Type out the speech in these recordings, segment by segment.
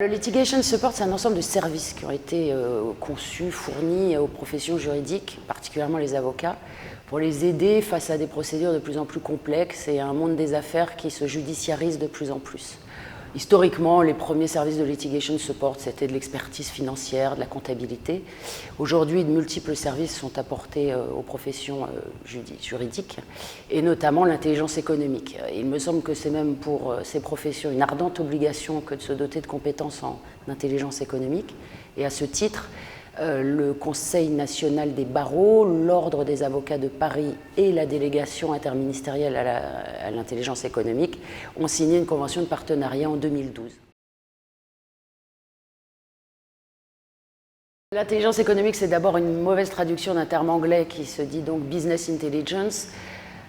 Le litigation support, c'est un ensemble de services qui ont été conçus, fournis aux professions juridiques, particulièrement les avocats, pour les aider face à des procédures de plus en plus complexes et à un monde des affaires qui se judiciarise de plus en plus. Historiquement, les premiers services de litigation support, c'était de l'expertise financière, de la comptabilité. Aujourd'hui, de multiples services sont apportés aux professions juridiques, et notamment l'intelligence économique. Il me semble que c'est même pour ces professions une ardente obligation que de se doter de compétences en intelligence économique. Et à ce titre, le Conseil national des barreaux, l'Ordre des avocats de Paris et la délégation interministérielle à l'intelligence économique ont signé une convention de partenariat en 2012. L'intelligence économique, c'est d'abord une mauvaise traduction d'un terme anglais qui se dit donc business intelligence.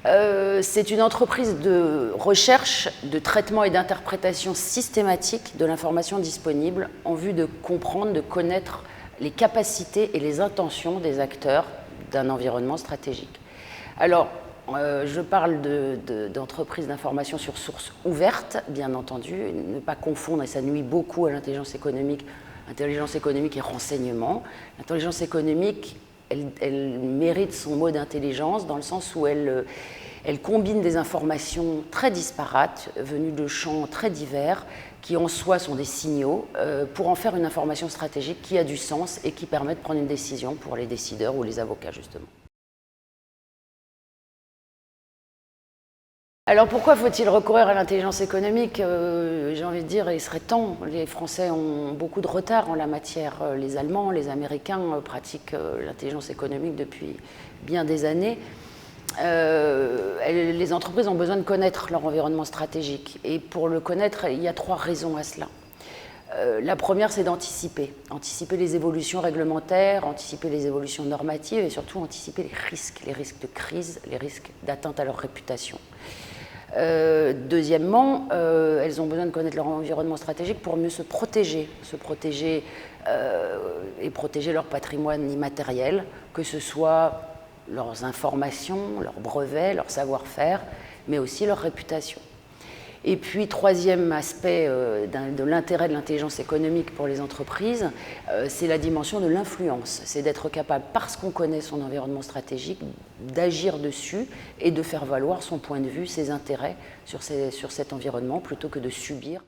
C'est une entreprise de recherche, de traitement et d'interprétation systématique de l'information disponible en vue de comprendre, de connaître les capacités et les intentions des acteurs d'un environnement stratégique. Alors, je parle d'entreprises d'information sur source ouverte, bien entendu, ne pas confondre, et ça nuit beaucoup à l'intelligence économique et renseignement. L'intelligence économique, elle mérite son mot d'intelligence dans le sens où elle combine des informations très disparates, venues de champs très divers, qui en soi sont des signaux, pour en faire une information stratégique qui a du sens et qui permet de prendre une décision pour les décideurs ou les avocats, justement. Alors pourquoi faut-il recourir à l'intelligence économique? J'ai envie de dire, il serait temps. Les Français ont beaucoup de retard en la matière. Les Allemands, les Américains pratiquent l'intelligence économique depuis bien des années. Les entreprises ont besoin de connaître leur environnement stratégique. Et pour le connaître, il y a 3 raisons à cela. La première, c'est d'anticiper. Anticiper les évolutions réglementaires, anticiper les évolutions normatives et surtout anticiper les risques de crise, les risques d'atteinte à leur réputation. Deuxièmement, elles ont besoin de connaître leur environnement stratégique pour mieux se protéger et protéger leur patrimoine immatériel, que ce soit leurs informations, leurs brevets, leur savoir-faire, mais aussi leur réputation. Et puis, troisième aspect de l'intérêt de l'intelligence économique pour les entreprises, c'est la dimension de l'influence. C'est d'être capable, parce qu'on connaît son environnement stratégique, d'agir dessus et de faire valoir son point de vue, ses intérêts sur cet environnement, plutôt que de subir.